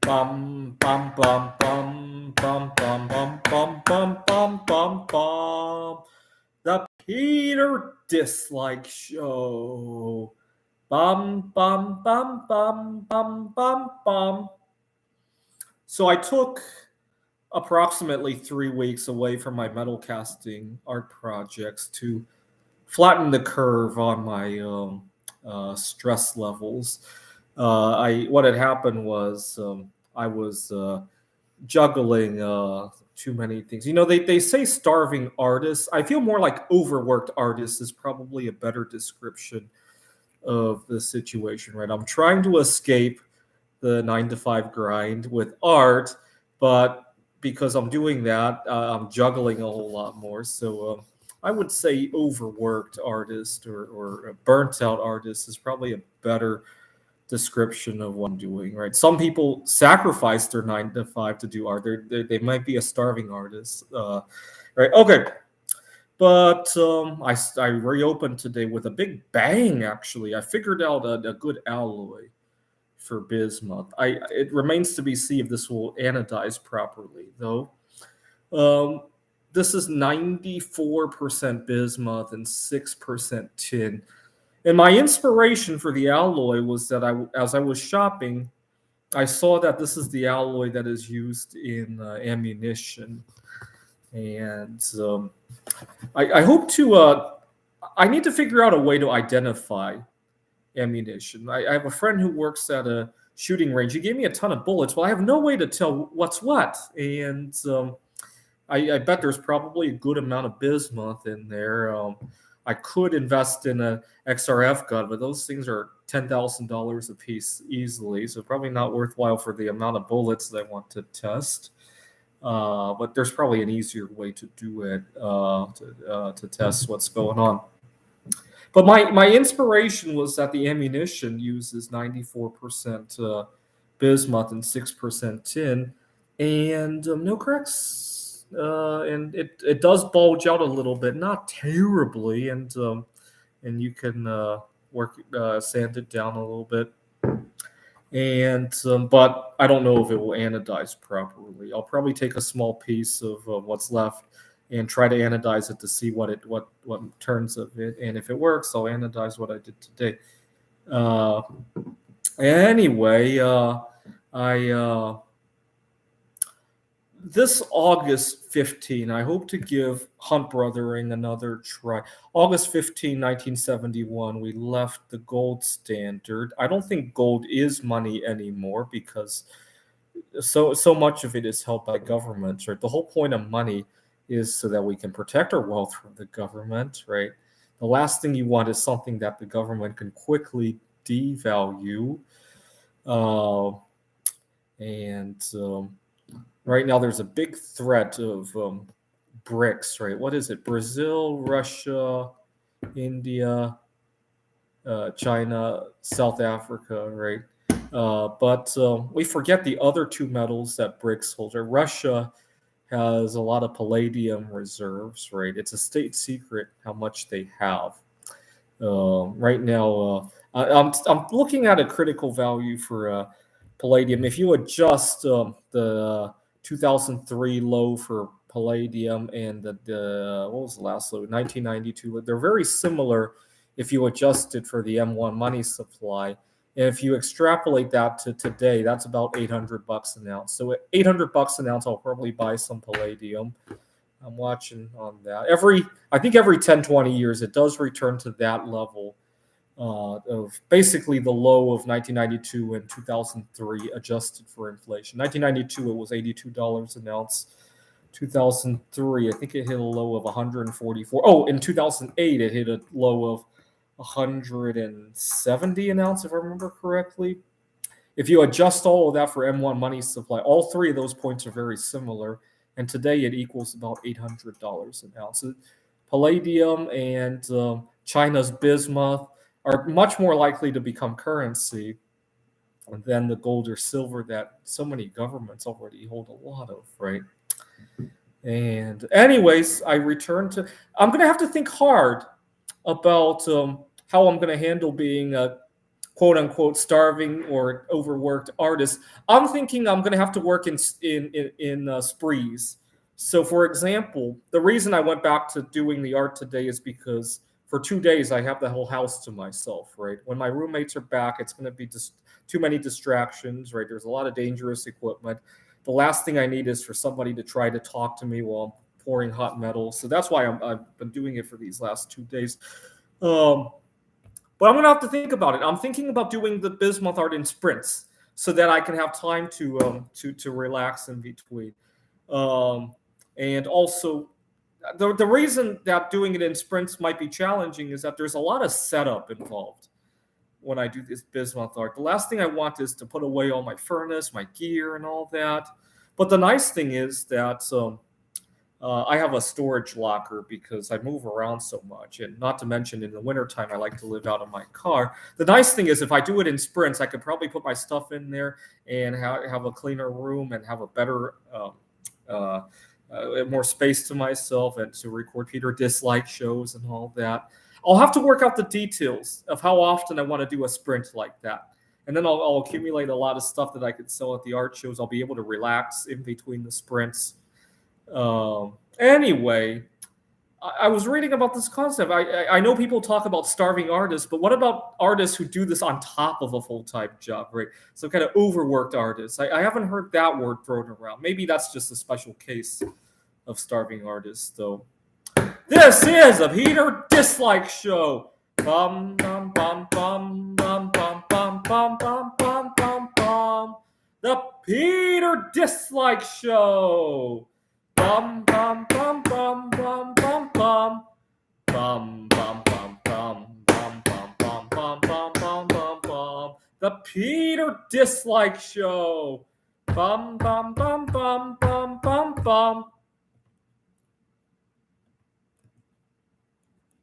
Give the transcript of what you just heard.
Bum bum bum bum bum bum bum bum bum bum bum bum. The Peter Dislike Show. Bum bum bum bum bum bum bum. So I took approximately 3 weeks away from my metal casting art projects to flatten the curve on my stress levels. I what had happened was I was juggling too many things. You know, they say starving artists. I feel more like overworked artists is probably a better description of the situation, right? I'm trying to escape the 9 to 5 grind with art, but because I'm doing that, I'm juggling a whole lot more. So I would say overworked artist or a burnt out artist is probably a better description of what I'm doing, right? Some people sacrifice their 9 to 5 to do art. They might be a starving artist, right? Okay, but I reopened today with a big bang. Actually, I figured out a good alloy for bismuth. It remains to be seen if this will anodize properly, though. Um, this is 94% bismuth and 6% tin. And my inspiration for the alloy was that as I was shopping, I saw that this is the alloy that is used in ammunition, and I hope to. I need to figure out a way to identify ammunition. I have a friend who works at a shooting range. He gave me a ton of bullets. Well, I have no way to tell what's what, and I bet there's probably a good amount of bismuth in there. I could invest in a XRF gun, but those things are $10,000 a piece easily, so probably not worthwhile for the amount of bullets that I want to test. But there's probably an easier way to do it to test what's going on. But my inspiration was that the ammunition uses 94% bismuth and 6% tin, and no cracks. And it does bulge out a little bit, not terribly, and you can work sand it down a little bit. And but I don't know if it will anodize properly. I'll probably take a small piece of what's left and try to anodize it to see what turns of it, and if it works, I'll anodize what I did today. Uh, anyway, I this August 15, I hope to give Hunt Brothering another try. August 15, 1971, we left the gold standard. I don't think gold is money anymore because so much of it is held by governments, right? The whole point of money is so that we can protect our wealth from the government, right? The last thing you want is something that the government can quickly devalue. Uh, and right now, there's a big threat of BRICS, right? What is it? Brazil, Russia, India, China, South Africa, right? But we forget the other two metals that BRICS holds. Right? Russia has a lot of palladium reserves, right? It's a state secret how much they have. Right now, I'm looking at a critical value for palladium. If you adjust the 2003 low for palladium and the what was the last low? 1992. They're very similar if you adjust it for the M1 money supply. And if you extrapolate that to today, that's about $800 an ounce. So at $800 an ounce, I'll probably buy some palladium. I'm watching on that. I think every 10, 20 years, it does return to that level of basically the low of 1992 and 2003 adjusted for inflation. 1992, it was $82 an ounce. 2003, I think it hit a low of 144. Oh, in 2008, it hit a low of 170 an ounce, if I remember correctly. If you adjust all of that for M1 money supply, all three of those points are very similar. And today it equals about $800 an ounce. So palladium and China's bismuth are much more likely to become currency than the gold or silver that so many governments already hold a lot of, right? And anyways, I'm going to have to think hard about how I'm going to handle being quote unquote starving or overworked artist, I'm thinking I'm going to have to work in sprees. So, for example, the reason I went back to doing the art today is because for 2 days I have the whole house to myself. Right, when my roommates are back, it's going to be just too many distractions. Right, there's a lot of dangerous equipment. The last thing I need is for somebody to try to talk to me while I'm pouring hot metal. So that's why I've been doing it for these last 2 days. Um, but I'm gonna have to think about it. I'm thinking about doing the bismuth art in sprints so that I can have time to relax in between. Um, and also, the reason that doing it in sprints might be challenging is that there's a lot of setup involved when I do this bismuth art. The last thing I want is to put away all my furnace, my gear, and all that. But the nice thing is that I have a storage locker because I move around so much. And not to mention, in the wintertime, I like to live out of my car. The nice thing is, if I do it in sprints, I could probably put my stuff in there and have a cleaner room and have a better, more space to myself and to record Peter Dislike shows and all that. I'll have to work out the details of how often I want to do a sprint like that. And then I'll accumulate a lot of stuff that I could sell at the art shows. I'll be able to relax in between the sprints. Anyway, I was reading about this concept. I know people talk about starving artists, but what about artists who do this on top of a full-time job, right? So kind of overworked artists. I haven't heard that word thrown around. Maybe that's just a special case of starving artists, though. This is a Peter Dislike Show. Bum bum bum bum bum bum bum bum bum bum bum bum. The Peter Dislike Show. Bum bum bum bum bum bum bum. Bum bum bum bum bum bum bum bum bum bum bum bum. The Peter Dislike Show. Bum bum bum bum bum bum bum.